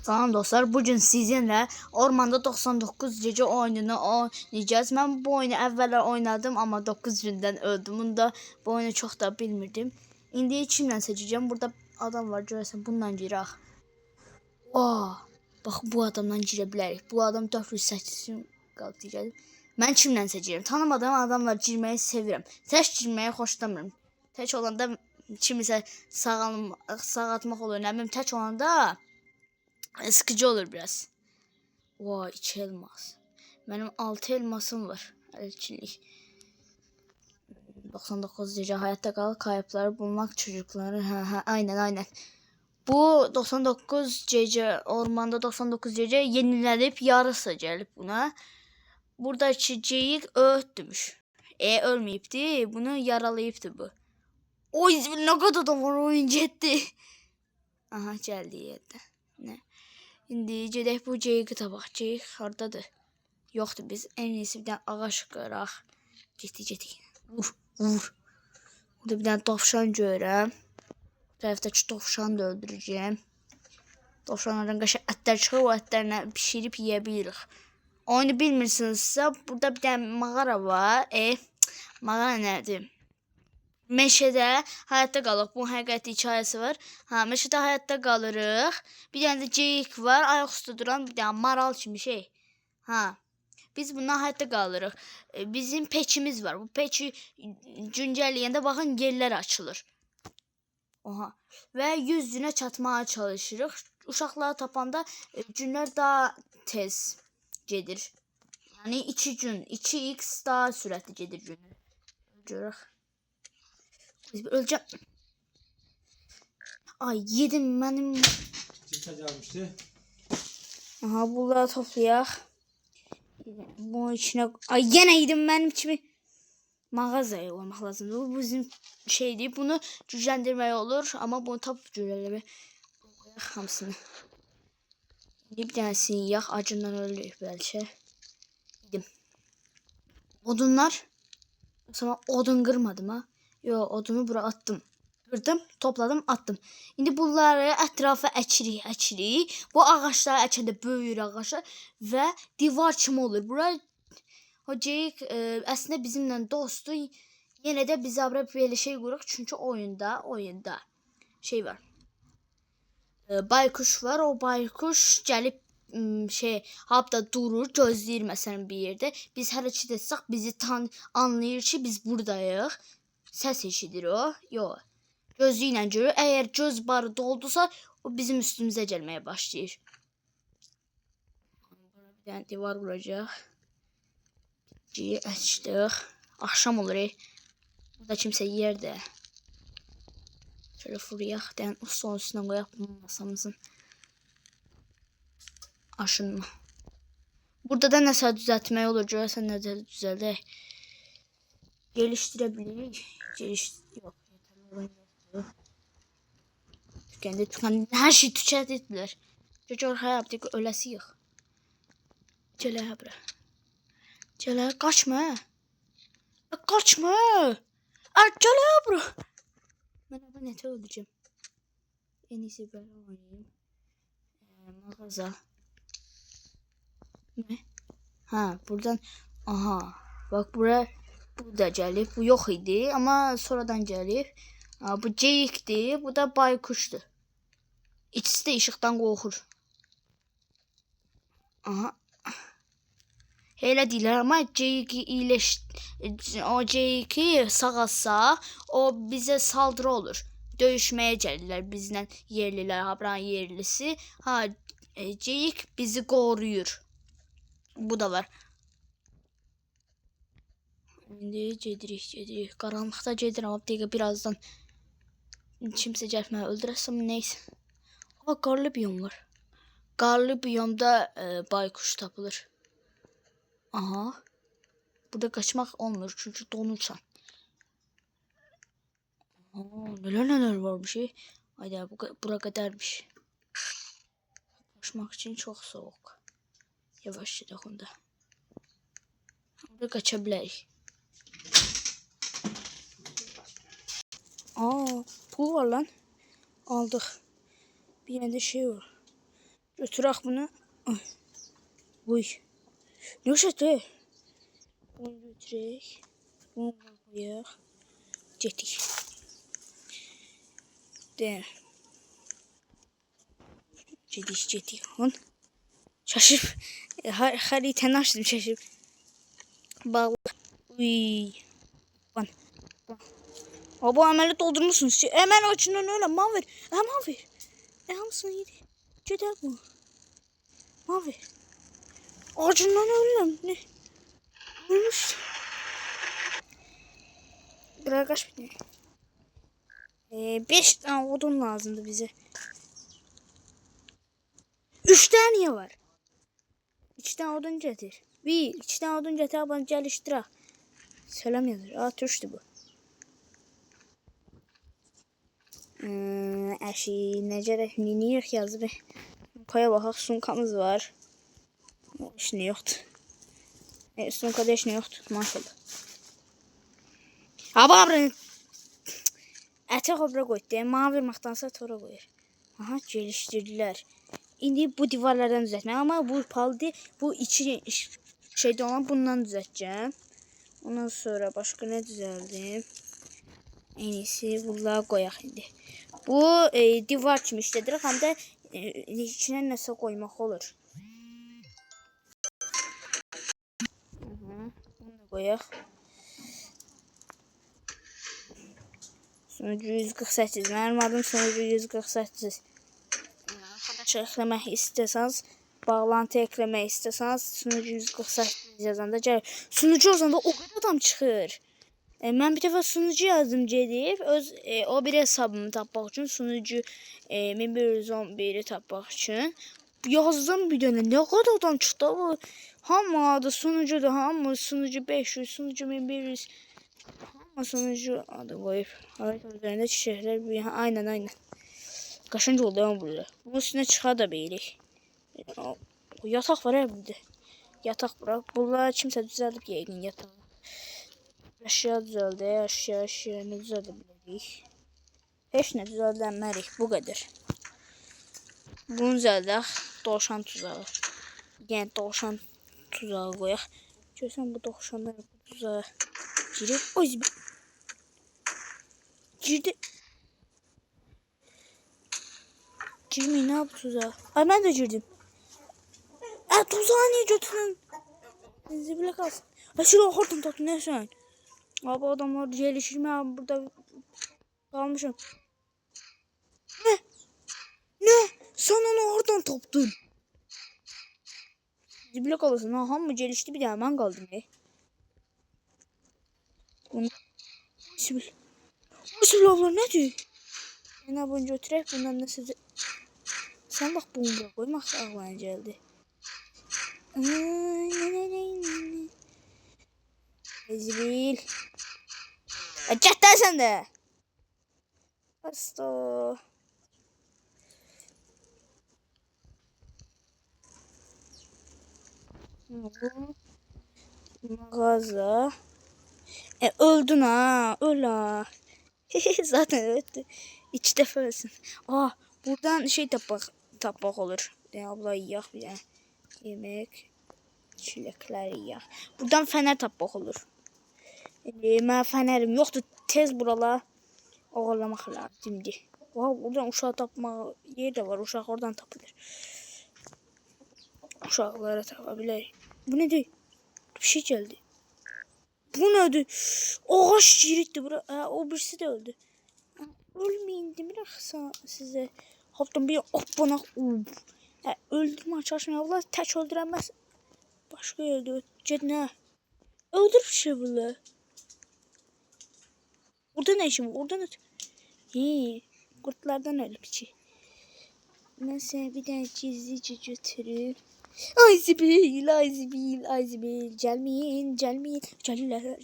Salam dostlar, bugün sizinle Ormanda 99 gece oyununu oynayacağız. Ben bu oyunu evvela oynadım ama 9 günden öldüm. Bunda bu oyunu çok da bilmirdim. İndi içimden seçeceğim. Burada adam var, görürsen bundan girək. Bax bu adamdan girə bilərik. Bu adam 408 qaldı gəlib. Mən kimdən seçirəm? Tanımadığım adamla girməyi sevirəm. Tək girməyi xoşlamıram. Tək olanda kimisə sağaltmaq olur. Nə bilim, tək olanda sıkıcı olur biraz. Vay, 2 elmas. Benim 6 elmasım var. Elçilik. 99 gece hayatta kal, kayıpları bulmak, çocukları. Aynen. Bu 99 gece, ormanda 99 gece yenilenip yarısı gelip buna. Buradaki geyik öğütmüş. Ölmeyipti. Bunu yaralayıptı bu. Oy, ne kadar da var, oyun getdi. Aha, geldi yerdə. Ne? İndi gedək bu ceyi tapaq. Ceyik hardadır? Yoxdur, biz en iyisi bir dənə ağac qıraq. Getdik. Vur. Burada bir dənə tavşan görürəm. Bu tərəfdəki tavşanı da öldürəcəm. Tavşanlardan qəşəng ətlər çıxır, o ətlərlə pişirib yeyə bilirik. Oyunu bilmirsinizsə, burada bir dənə mağara var. Mağara nədir? Meşədə hayatta qalıq. Bu həqiqəti hekayəsi var. Meşədə hayatta qalırıq. Bir dənə də ceyik var, ayaq üstə duran bir dənə maral kimi şey. Biz bundan hayatta qalırıq. Bizim peçimiz var. Bu peçi güncəlləyəndə baxın yerlər açılır. Və 100 günə çatmağa çalışırıq. Uşaqları tapanda günlər daha tez gedir. Yəni 2 gün, 2x daha sürətli gedir günü. Görək. Öleceğim. Ay, yedim benim. Çıkacakmıştı. Aha, bunları toplayaq. Bunun içine. Ay, yine yedim benim kimi. Mağazaya olmaq lazımdır. Bu bizim şeydir. Bunu gücləndirmək olur. Ama bunu tapıb gücləndirmək. Hamısını. Bir tanesini yak. Acından öldük belki. Yedim. Odunlar. Sonra odun kırmadım ha. Yo, odunu bura attım. Kırdım, topladım, attım. İndi bunları ətrafa əkirik. Bu ağaçları əkəndə böyür ağaçlar və divar kimi olur. Bura o ceyik əslində bizimlə dostdur. Yenə də biz abra belə şey quruq, çünki oyunda şey var. Baykuş var. O baykuş gəlib hapda durur, gözləyir məsələn bir yerdə. Biz hərəkət etsək bizi anlayır ki, biz buradayıq. Səs eşidir o. Yox. Gözü ilə görür. Əgər göz barı doldusa, o bizim üstümüzə gəlməyə başlayır. Bir dənə divar quracaq. Açdıq. Axşam olur. Burada kimsə yerdə. Şöyle fırıyaq. Dən son üstünə qoyaq masamızın aşınma. Burada da nəsə düzəltmək olur. Görəsən necə düzəldək. Geliştirə bilirik. Yox. Tükendi. Her şey tükettiler. Çocuk hayatı öləsiyik. Gələ bura. Gələ, qaçma. Qaçma. Gələ bura. Mən bu netə öləcəm. En iyisi belə oynayayım. Mağaza. Ne? Buradan. Aha. Bak buraya. Bu da gəlib. Bu yox idi, amma sonradan gəlib. Bu ceyikdir, bu da baykuşdur. İkisi də işıqdan qorxur. Aha. Elə deyirlər, amma o ceyiki sağalsa, o bizə saldırı olur. Döyüşməyə gəlirlər bizlə yerlilər, habran yerlisi. Ceyik bizi qoruyur. Bu da var. İndi gedirik. Qaranlıqda gedirəm. Amma dəqiqə birazdan kimsə gəlib məni öldürəsəm, neysə. Qarlı biyom var. Qarlı biyomda baykuş tapılır. Aha. Burada qaçmaq olmur çünki donursan. Nelər varmış. Hayda, bura qədərmiş. Qaçmaq üçün çox soğuk. Yavaş gedək onda. Burada qaça bilərik. Pul var lan. Aldık. Bir yerde şey var. Götürək bunu. Ay. Uy. Ne şəti? Bunu götürək. Bunu koyaq. Getdik. De. Getdik. Hon. Şaşırıb. Xəritəni açdım şaşırıb. Bağlı. Uy. Ban. Aba əməli doldurmuşsunuz. Hemen açından öyle. Mavi. Mavi. Hamısını yedi. Gider bu. Mavi. Ağacından öyle. Ne? Ölmüş. Biraz kaç bir 5 tane odun lazımdı bize. 3 tane var. 2 tane odun getir. 2 tane odun getir. Bana geliştir. Selam yazır. Türkçü bu. Əşi, necə də miniyək yazıb. Koya baxaq, sunkamız var. Heç nə yoxdur. Sunkada heç nə yoxdur, maşallah. Ababırın. Ətə xobra qoydu. Mavi verməkdansa tora qoyur. Aha, gelişdirdilər. İndi bu divarlardan düzəltmək. Amma bu paldi, bu içi şeydə olan bundan düzəltəcəm. Ondan sonra başqa nə düzəldim? En iyisi bunları qoyaq indi. Bu divar kimi işlədir. Həm də içinə nəsə qoymaq olur. Bunu da qoyaq. Sunucu 148. Mənim adım sunucu 148. Arkadaşlar eklemək istəsəniz, bağlantı eklemək istəsəniz sunucu 148 yazanda gəlir. Sunucu yazanda o qədər adam çıxır. Mən bir dəfə sunucu yazdım gedib, o bir hesabımı tapmaq üçün sunucu 1111'i tapmaq üçün yazdım bir dənə. Nə qədər adam çıxdı bu? Hamı adı sunucudur, hamı sunucu 500, sunucu 1100. Hamı sunucu adı qoyub. Harita üzərində çiçəklər, aynen. Qaşınc oldu ama burada. Bunun üstüne çıxa da bilirik. Yataq var ya burada. Yataq bura. Bunlar kimsə düzəldib yəqin yatağı. Əşya düzəldi, əşya nə düzəldə bilərik. Heç nə düzəldənmərik, bu qədər. Bunu düzəldək, dovşan tuzağı. Yəni dovşan tuzağı qoyaq. Görsən bu dovşanlar bu tuzağa girib. Oy, girdi. Girmeyin ha bu tuzağa. Ay mən də girdim. Tuzağı niyə götürün? Zibilə qalsın. Şuraya hortum tapdın, nə sən? Abi adamlar gelişir mi? Abi burada kalmışım. Ne? Sen onu oradan toptun. Zibilə kalırsın. Ha mı gelişti bir daha ben kaldım. Zibil. Zibil abla ne diyor? Ben abone götürək bundan da size. Sen bak bunu koymaq ağlana geldi. Zibil. Cidden sen de. Hasta. Mağaza. Öldün ha. Öl ha. Zaten öldü. 2 defa ölsün. Buradan şey tapmak olur. Abla yiyək bir dənə. Yemek. Çilekler yiyək. Buradan fener tapmak olur. Mən fənərim yoxdur. Tez buralar oğurlamaq lazımdır. Buradan uşaq tapmaq yer də var. Uşaq oradan tapılır. Uşaqlara tapabilir. Bu nedir? Bir şey geldi. Bu nedir? Ağaç giritdi bura. O birisi de öldü. Ölmeyin demirəm size. Hopdan bir bana öldürmə çalışmayın. Allah tək öldürəməz. Başqa öldü. Ged nə? Öldür bir şey bunlar. Orada ne işim var? Orada ne? Kurtlardan ölüp içi. Neyse bir tane gizlice götürüp. Ay Zibil, ay Zibil, ay Zibil. Gelmeyin. Caliler.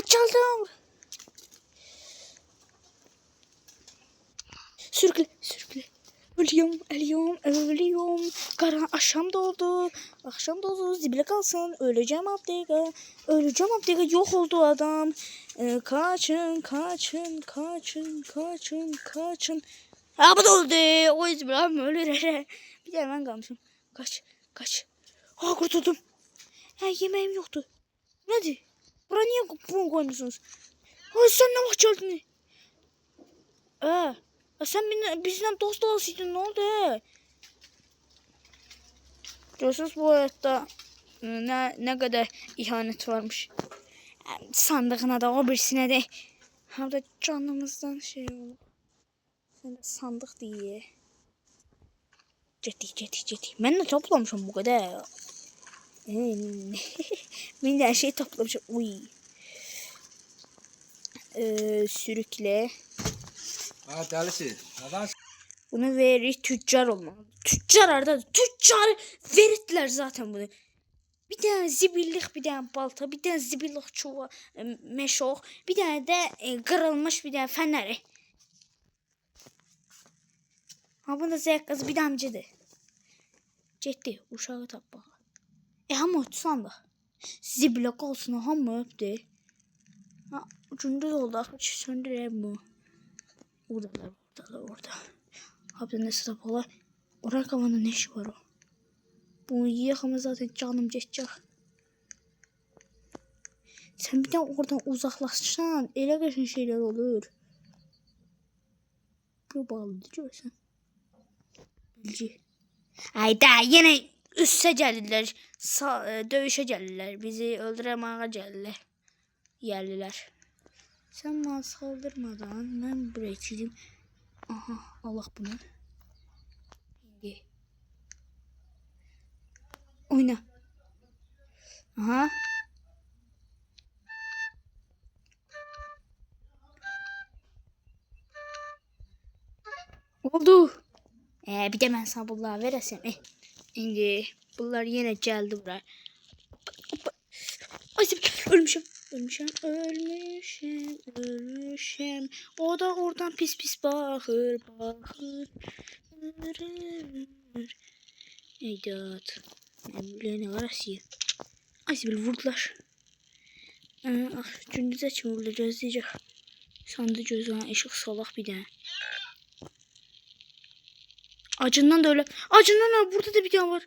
Çaldım. Sürükle. Ölüyorum. Karan akşam doğdu. Zibile kalsın. Öleceğim Abdega. Yok oldu adam. Kaçın. Ha bu da öldü. O İbrahim ölür. Bir de ben kalmışım. Kaç. Ha kurtuldum. Ha yemeğim yoktu. Nedir? Buraya niye bunu koymuşsunuz? Ha sen ne vakit geldin? Sen bizden dost olasıydın, ne oldu? Görüyorsunuz bu hayatta ne kadar ihanet varmış. Sandığına da o birisine de. Hem de canımızdan şey olur. Sen de sandık diye. Ciddi. Ben de toplamışım bu kadar. Ben de her şeyi toplamışım. Uy. Sürükle. Ha delisi. Neden? Bunu verir tüccar olmalı. Tüccar verirdiler zaten bunu. Bir tane zibillik, bir tane balta, bir tane zibillik çuva, meşok, bir tane de kırılmış bir tane feneri. Ha bunda zevk kızı bir damcıdı. Ciddi uşağı tap bak. Ama sandı. Zibillik olsun hamı öptü. Ha ucunda yolda hiç söndürelim bu. Orada. Abi ne sıra pola. Oraya kavanda ne işi var o? Bunu yiyekama zaten canım geçecek. Sen bir de oradan uzaklaşsan ele geçen şeyler olur. Bu bağlı diyorsan. Bilgi. Hayda yine üste geldiler. Dövüşe geldiler. Bizi öldüremeye geldiler. Yerliler. Sen bana saldırmadan ben buraya çizeyim. Aha Allah bunu. Şimdi. Oyna. Aha. Oldu. Bir de ben sana bunları veresem. Şimdi bunlar yine geldi buraya. Ay ölmüşüm. O da oradan pis bakır. Eydat. Ne var asiye. Ay vurdular. Gündüz açım vurulacağız diyecek. Sandı gözüne ışık salak bir tane. Acından da öyle. Burada da bir tane var.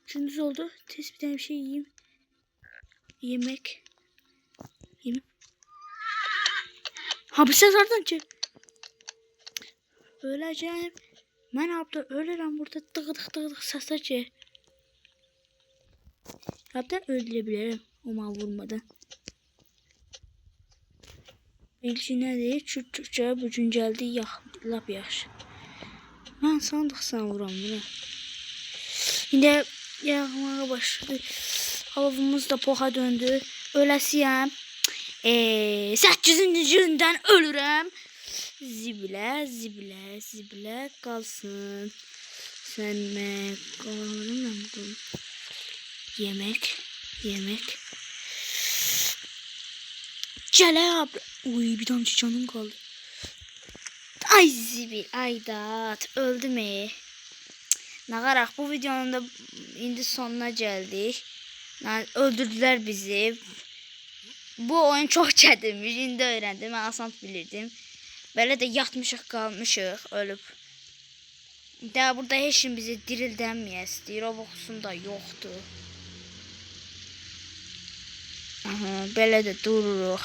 Gündüz oldu. Tez bir tane bir şey yiyeyim. Yemek. Ha bu ses nereden çık? Öleceğim. Ben abla ölürüm burada tık sesler çık. Hatta öldürebilirim. Ama vurmadan. Bilgine değil. Türkçe bütünceldi lap yaş. Ben sandıksan vuram bunu. Yine yakmaya başladı. Havamız da poha döndü. Ölesiyem. 8. günden ölürüm. Zibile kalsın. Sen ne kalın. Yemek. Cele abi. Uy bir tane canım kaldı. Ay zibil aydat öldü mü? Nagarak bu videonun da indi sonuna geldik. Öldürdüler bizi. Bu oyun çok çətinmiş. İndi öğrendim. Ben asan bilirdim. Böyle de yatmışıq kalmışıq ölüb. Daha burada heç kim bizi dirildənməyə istəyir. Robux'un da yoktu. Böyle de dururuq.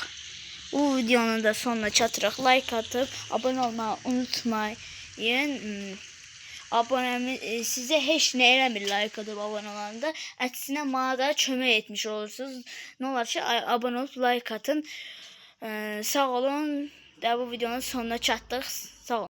Bu videonun da sonuna çatırıq. Like atıp abone olmayı unutmayın. Size heç nə eləmir like atıp abone olanda. Əksinə mənə da kömək etmiş olursunuz. Ne olar ki abone olup like atın. Sağ olun. Bu videonun sonuna çattık. Sağ olun.